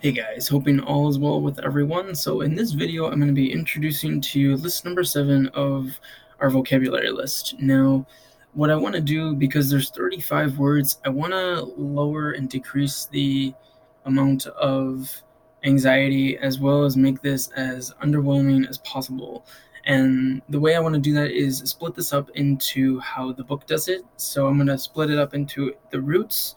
Hey guys, hoping all is well with everyone. So in this video, I'm going to be introducing to you list number 7 of our vocabulary list. Now, what I want to do, because there's 35 words, I want to lower and decrease the amount of anxiety as well as make this as underwhelming as possible. And the way I want to do that is split this up into how the book does it. So I'm going to split it up into the roots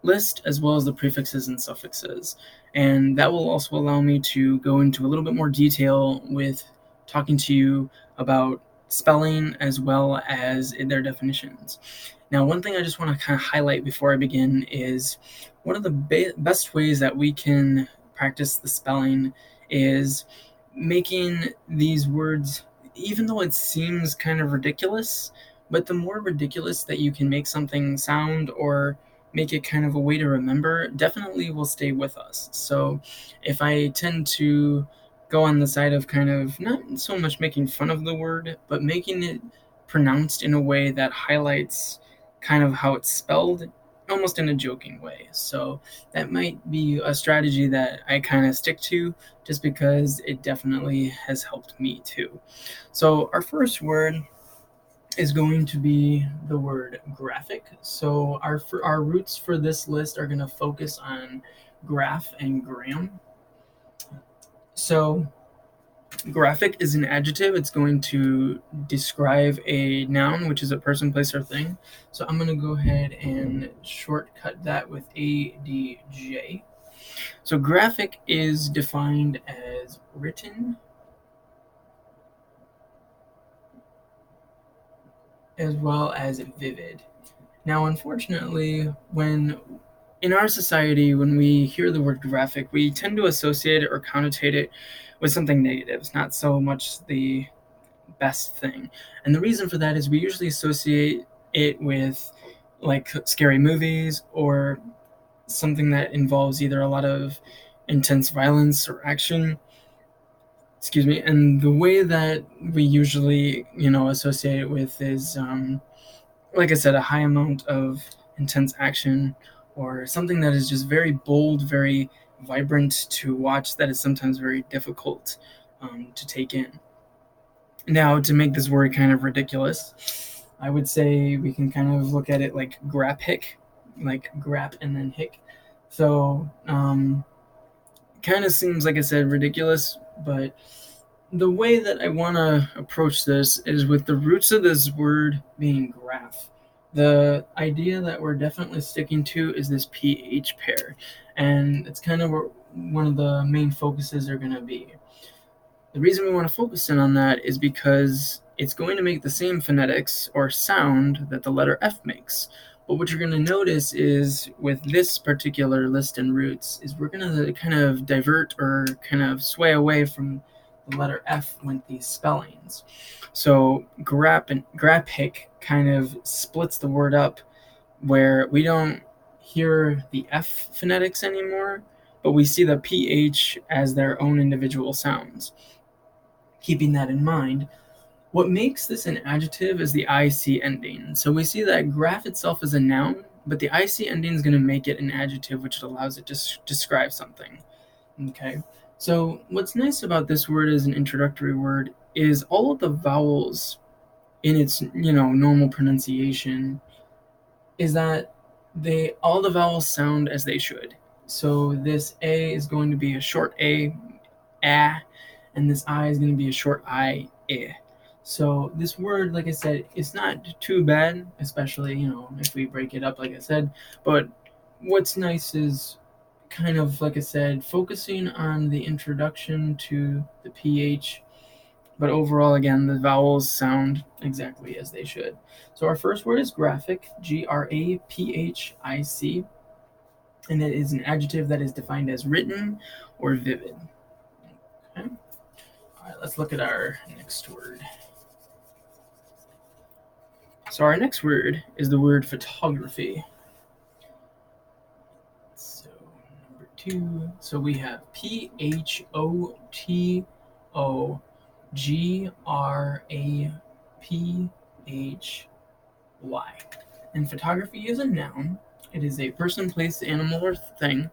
list as well as the prefixes and suffixes. And that will also allow me to go into a little bit more detail with talking to you about spelling as well as their definitions. Now, one thing I just want to kind of highlight before I begin is one of the best ways that we can practice the spelling is making these words, even though it seems kind of ridiculous, but the more ridiculous that you can make something sound or make it kind of a way to remember, definitely will stay with us. So if I tend to go on the side of kind of not so much making fun of the word, but making it pronounced in a way that highlights kind of how it's spelled, almost in a joking way. So that might be a strategy that I kind of stick to just because it definitely has helped me too. So our first word is going to be the word graphic. So our roots for this list are going to focus on graph and gram. So graphic is an adjective. It's going to describe a noun, which is a person, place, or thing. So I'm going to go ahead and shortcut that with ADJ. So graphic is defined as written as well as vivid. Now, unfortunately, when in our society, when we hear the word graphic, we tend to associate it or connotate it with something negative. It's not so much the best thing. And the reason for that is we usually associate it with like scary movies or something that involves either a lot of intense violence or action. Excuse me. And the way that we usually, associate it with is like I said, a high amount of intense action or something that is just very bold, very vibrant to watch, that is sometimes very difficult to take in. Now, to make this word kind of ridiculous, I would say we can kind of look at it like graphic, like grap and then hick. So, kind of seems, like I said, ridiculous, but the way that I want to approach this is with the roots of this word being graph. The idea that we're definitely sticking to is this PH pair, and it's kind of where one of the main focuses are going to be. The reason we want to focus in on that is because it's going to make the same phonetics or sound that the letter F makes. But what you're going to notice is with this particular list and roots is we're going to kind of divert or kind of sway away from the letter F with these spellings. So graphic kind of splits the word up where we don't hear the F phonetics anymore, but we see the PH as their own individual sounds. Keeping that in mind, what makes this an adjective is the IC ending. So we see that graph itself is a noun, but the IC ending is going to make it an adjective, which allows it to describe something. Okay. So what's nice about this word as an introductory word is all of the vowels in its normal pronunciation is that all the vowels sound as they should. So this A is going to be a short A, and this I is going to be a short I, eh. So this word, like I said, it's not too bad, especially, if we break it up, like I said. But what's nice is kind of, like I said, focusing on the introduction to the PH. But overall, again, the vowels sound exactly as they should. So our first word is graphic, graphic, and it is an adjective that is defined as written or vivid. Okay. All right, let's look at our next word. So our next word is the word photography. So number 2. So we have PHOTOGRAPHY. And photography is a noun. It is a person, place, animal, or thing,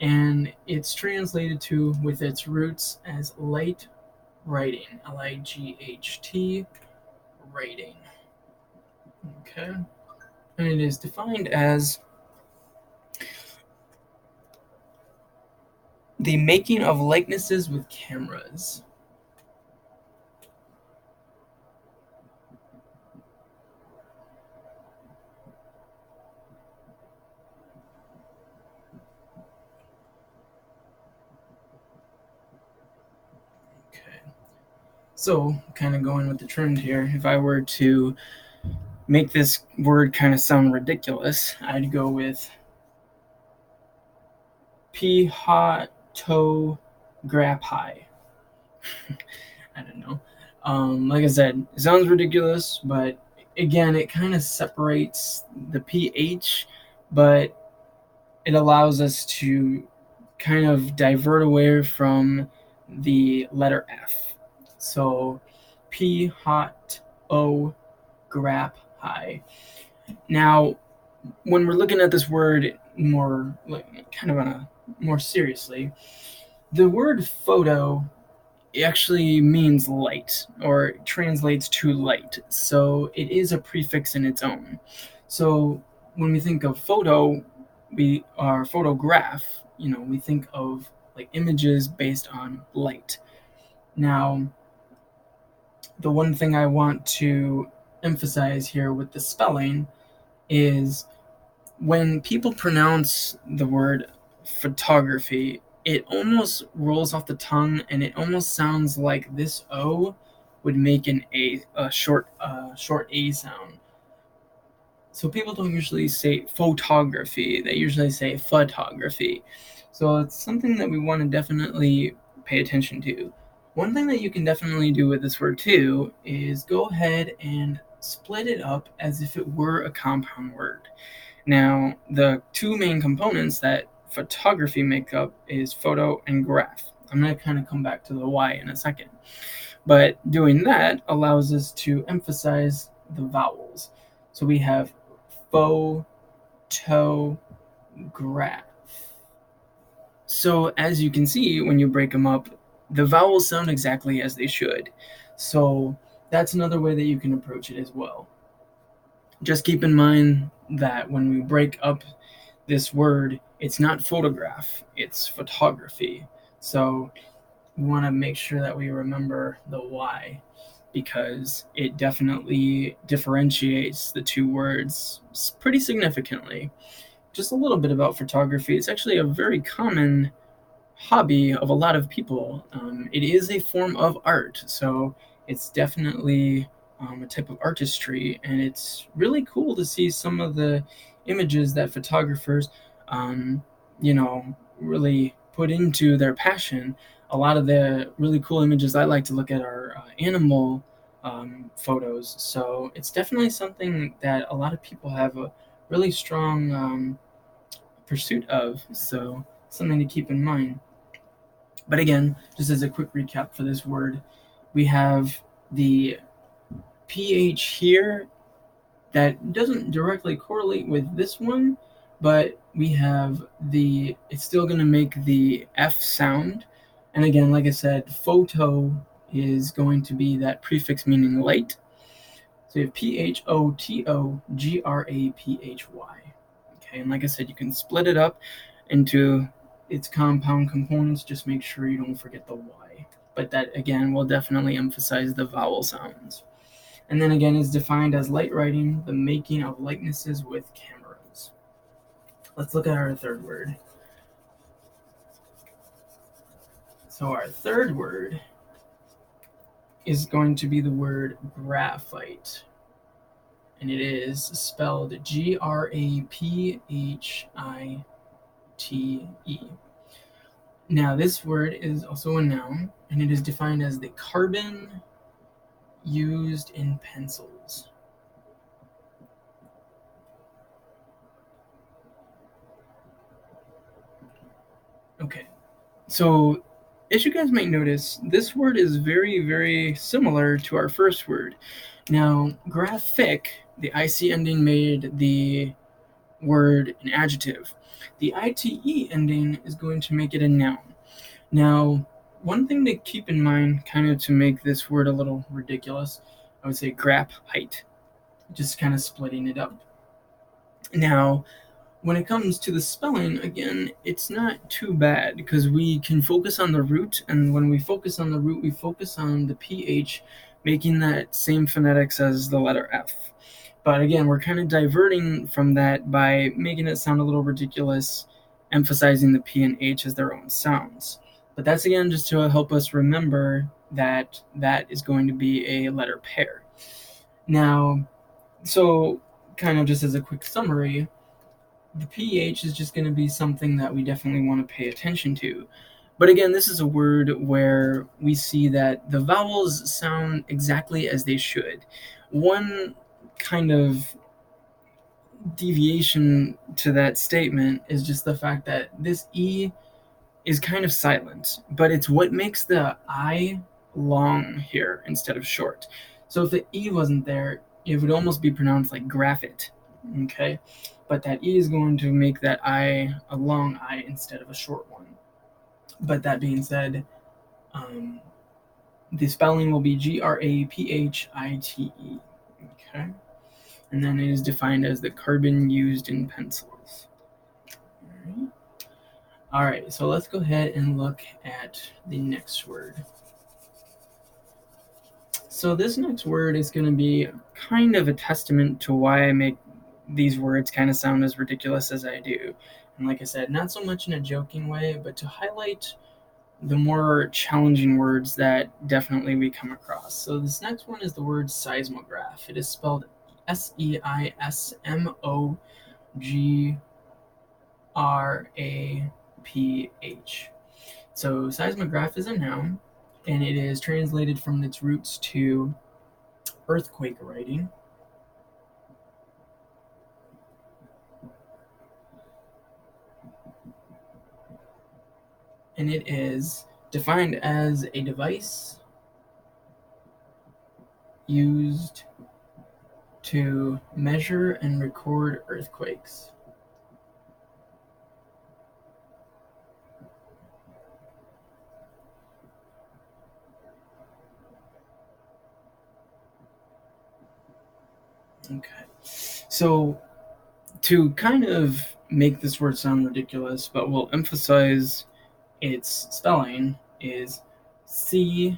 and it's translated to, with its roots, as light writing. Light, writing. Okay. And it is defined as the making of likenesses with cameras. Okay. So, kind of going with the trend here, if I were to make this word kind of sound ridiculous, I'd go with pihato grapai. I don't know. Like I said, it sounds ridiculous, but again, it kind of separates the ph, but it allows us to kind of divert away from the letter F. So P hot O grap high. Now, when we're looking at this word more like kind of on a more seriously, the word photo actually means light or translates to light. So it is a prefix in its own. So when we think of photo, we are photograph, we think of like images based on light. Now, the one thing I want to emphasize here with the spelling is when people pronounce the word photography, it almost rolls off the tongue and it almost sounds like this O would make a short A sound. So people don't usually say photography, they usually say photography. So it's something that we want to definitely pay attention to. One thing that you can definitely do with this word too is go ahead and split it up as if it were a compound word. Now, the two main components that photography make up is photo and graph. I'm going to kind of come back to the Y in a second. But doing that allows us to emphasize the vowels. So we have photograph. So as you can see, when you break them up, the vowels sound exactly as they should. So that's another way that you can approach it as well. Just keep in mind that when we break up this word, it's not photograph, it's photography. So we want to make sure that we remember the Y because it definitely differentiates the two words pretty significantly. Just a little bit about photography. It's actually a very common hobby of a lot of people. It is a form of art, so it's definitely a type of artistry, and it's really cool to see some of the images that photographers, really put into their passion. A lot of the really cool images I like to look at are animal photos, so it's definitely something that a lot of people have a really strong pursuit of, so something to keep in mind. But again, just as a quick recap for this word, we have the ph here that doesn't directly correlate with this one, but we have it's still going to make the F sound. And again, like I said, photo is going to be that prefix meaning light. So you have photography. Okay, and like I said, you can split it up into its compound components. Just make sure you don't forget the Y. But that, again, will definitely emphasize the vowel sounds. And then again is defined as light writing, the making of likenesses with cameras. Let's look at our third word. So our third word is going to be the word graphite. And it is spelled Graphite. Now, this word is also a noun, and it is defined as the carbon used in pencils. Okay, so as you guys might notice, this word is very, very similar to our first word. Now, graphic, the IC ending made the word an adjective. The ite ending is going to make it a noun. Now, one thing to keep in mind, kind of to make this word a little ridiculous, I would say graph height, just kind of splitting it up. Now, when it comes to the spelling, again, it's not too bad because we can focus on the root, and when we focus on the root, we focus on the pH, making that same phonetics as the letter F. But again, we're kind of diverting from that by making it sound a little ridiculous, emphasizing the P and H as their own sounds. But that's again just to help us remember that that is going to be a letter pair. Now, so kind of just as a quick summary, the pH is just going to be something that we definitely want to pay attention to. But again, this is a word where we see that the vowels sound exactly as they should. One kind of deviation to that statement is just the fact that this E is kind of silent, but it's what makes the I long here instead of short. So if the E wasn't there, it would almost be pronounced like graphit, okay? But that E is going to make that I a long I instead of a short one. But that being said, the spelling will be graphite, okay? And then it is defined as the carbon used in pencils. All right, so let's go ahead and look at the next word. So this next word is going to be kind of a testament to why I make these words kind of sound as ridiculous as I do. And like I said, not so much in a joking way, but to highlight the more challenging words that definitely we come across. So this next one is the word seismograph. It is spelled Seismograph. So seismograph is a noun, and it is translated from its roots to earthquake writing. And it is defined as a device used to measure and record earthquakes. Okay, so to kind of make this word sound ridiculous, but we'll emphasize its spelling, is seismograph.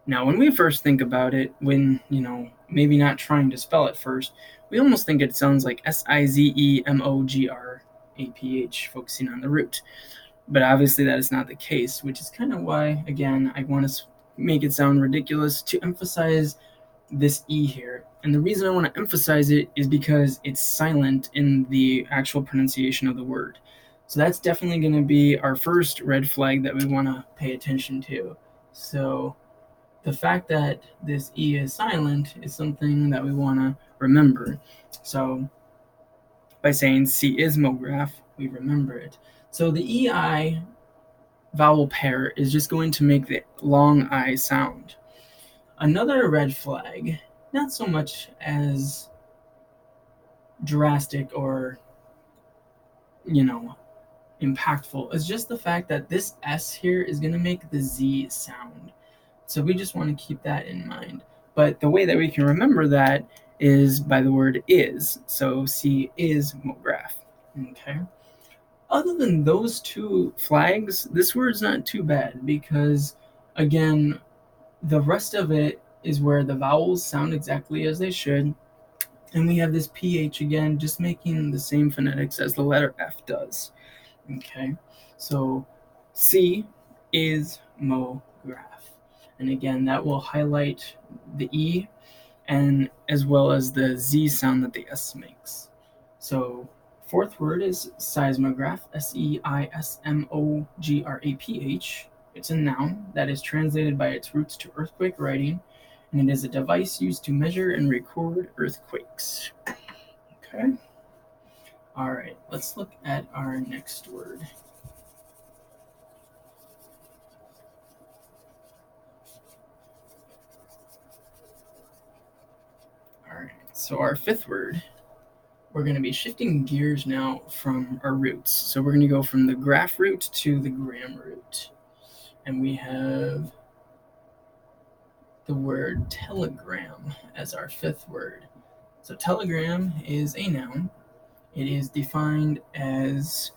Now, when we first think about it, when, maybe not trying to spell it first, we almost think it sounds like Seismograph, focusing on the root. But obviously that is not the case, which is kind of why, again, I want to make it sound ridiculous to emphasize this E here. And the reason I want to emphasize it is because it's silent in the actual pronunciation of the word. So that's definitely going to be our first red flag that we want to pay attention to. So the fact that this E is silent is something that we want to remember. So by saying seismograph, we remember it. So the EI vowel pair is just going to make the long I sound. Another red flag, not so much as drastic or, impactful, is just the fact that this S here is going to make the Z sound. So we just want to keep that in mind. But the way that we can remember that is by the word is. So seismograph. Okay. Other than those two flags, this word's not too bad because, again, the rest of it is where the vowels sound exactly as they should. And we have this PH again, just making the same phonetics as the letter F does. Okay, so C is mo-graph. And again, that will highlight the E and as well as the Z sound that the S makes. So fourth word is seismograph, Seismograph. It's a noun that is translated by its roots to earthquake writing, and it is a device used to measure and record earthquakes. Okay. All right, let's look at our next word. All right, so our fifth word we're going to be shifting gears now from our roots. So we're going to go from the graph root to the gram root. And we have the word telegram as our fifth word. So telegram is a noun. It is defined as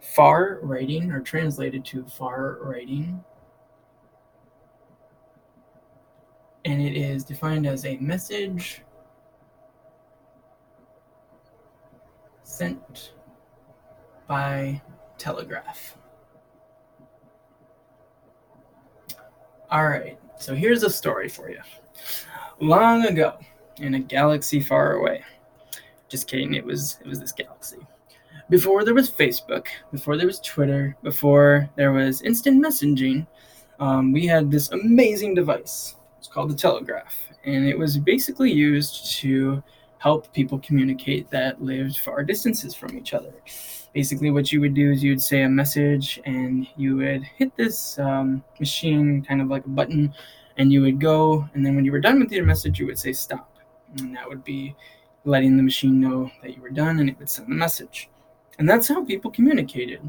far writing, or translated to far writing. And it is defined as a message sent by telegraph. All right, so here's a story for you. Long ago, in a galaxy far away. Just kidding, it was this galaxy. Before there was Facebook, before there was Twitter, before there was instant messaging, we had this amazing device. It's called the telegraph, and it was basically used to help people communicate that lived far distances from each other. Basically, what you would do is you'd say a message, and you would hit this machine, kind of like a button, and you would go, and then when you were done with your message, you would say stop, and that would be letting the machine know that you were done, and it would send the message. And that's how people communicated.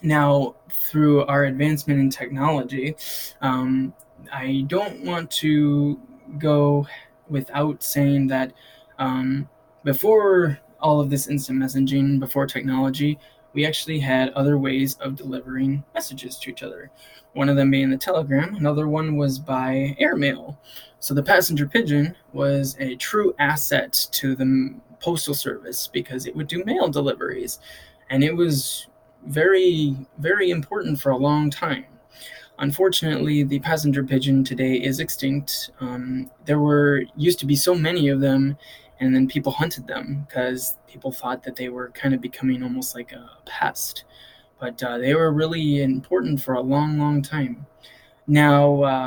Now, through our advancement in technology, I don't want to go without saying that before all of this instant messaging, before technology, we actually had other ways of delivering messages to each other. One of them being the telegram, another one was by airmail. So the passenger pigeon was a true asset to the postal service because it would do mail deliveries, and it was very, very important for a long time. Unfortunately, the passenger pigeon today is extinct. There used to be so many of them, and then people hunted them because people thought that they were kind of becoming almost like a pest. But they were really important for a long, long time. Now,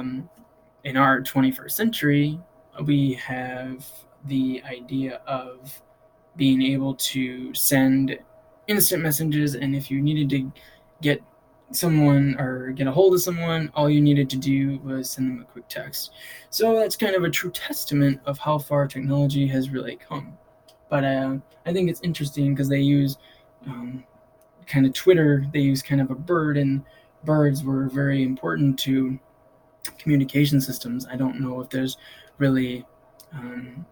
in our 21st century, we have the idea of being able to send instant messages, and if you needed to get someone or get a hold of someone, all you needed to do was send them a quick text. So that's kind of a true testament of how far technology has really come. But I think it's interesting because they use kind of Twitter, they use kind of a bird, and birds were very important to communication systems. I don't know if there's really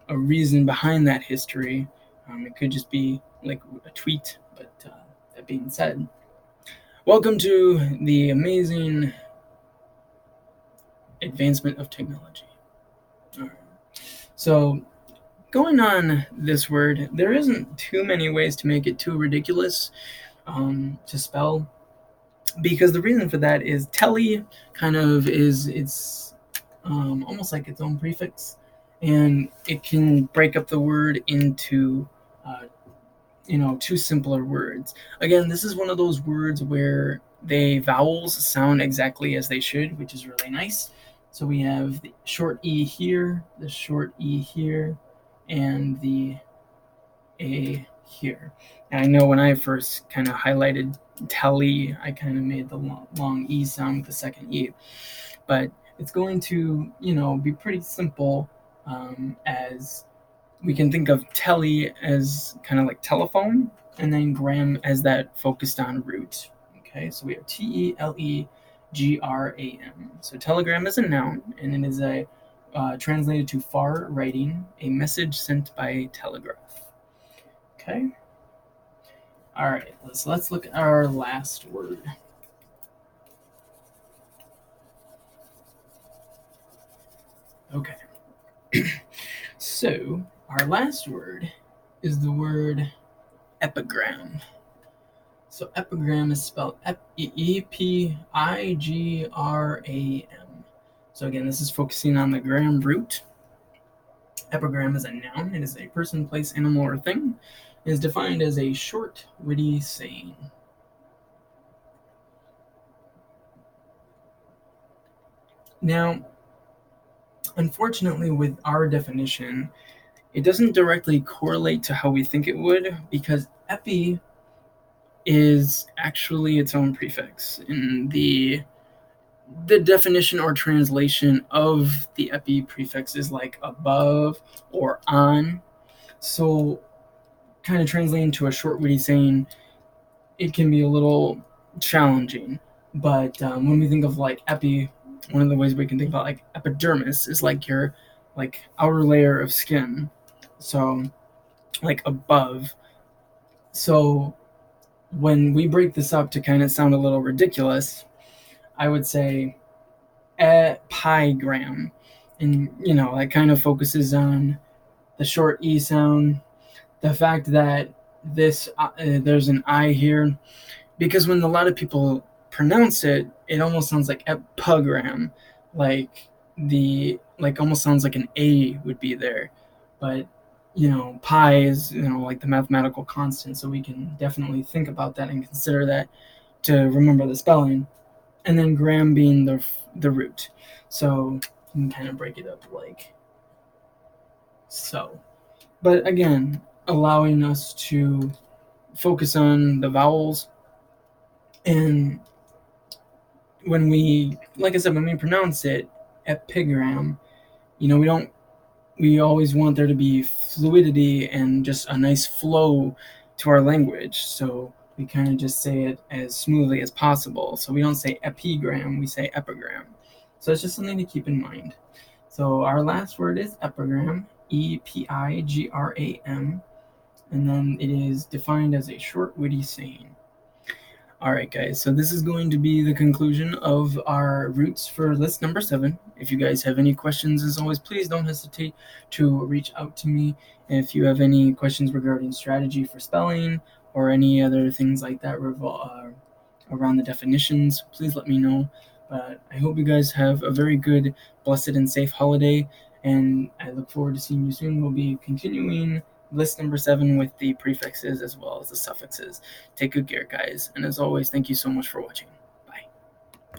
a reason behind that history. It could just be like a tweet, but that being said, welcome to the amazing advancement of technology. All right. So, going on this word, there isn't too many ways to make it too ridiculous to spell, because the reason for that is tele kind of it's almost like its own prefix, and it can break up the word into two simpler words. Again, this is one of those words where the vowels sound exactly as they should, which is really nice. So we have the short E here, the short E here, and the A here. And I know when I first kind of highlighted tele, I kind of made the long E sound with the second E. But it's going to, be pretty simple, as we can think of tele as kind of like telephone, and then gram as that focused on root. Okay, so we have telegram. So telegram is a noun, and it is a translated to far writing, a message sent by telegraph. Okay. All right, let's look at our last word. Okay. So our last word is the word epigram. So epigram is spelled Epigram. So again, this is focusing on the gram root. Epigram is a noun. It is a person, place, animal, or thing. It is defined as a short, witty saying. Now, unfortunately, with our definition, it doesn't directly correlate to how we think it would, because epi is actually its own prefix. And the definition or translation of the epi prefix is like above or on. So kind of translating to a short, witty saying, it can be a little challenging. But when we think of like epi, one of the ways we can think about like epidermis is like your like outer layer of skin, so like above. So when we break this up to kind of sound a little ridiculous, I would say epigram, and that kind of focuses on the short e sound, the fact that this there's an I here, because when a lot of people pronounce it, it almost sounds like epigram, like almost sounds like an A would be there, but pi is like the mathematical constant, so we can definitely think about that and consider that to remember the spelling, and then gram being the root, so you can kind of break it up like so. But again, allowing us to focus on the vowels, and when we, like I said, when we pronounce it epigram, we always want there to be fluidity and just a nice flow to our language. So we kind of just say it as smoothly as possible. So we don't say epigram, we say epigram. So it's just something to keep in mind. So our last word is epigram, epigram, and then it is defined as a short, witty saying. All right, guys, so this is going to be the conclusion of our roots for list number 7. If you guys have any questions, as always, please don't hesitate to reach out to me. And if you have any questions regarding strategy for spelling or any other things like that around the definitions, please let me know. But I hope you guys have a very good, blessed, and safe holiday, and I look forward to seeing you soon. We'll be continuing list number 7 with the prefixes as well as the suffixes. Take good care, guys, and as always, thank you so much for watching.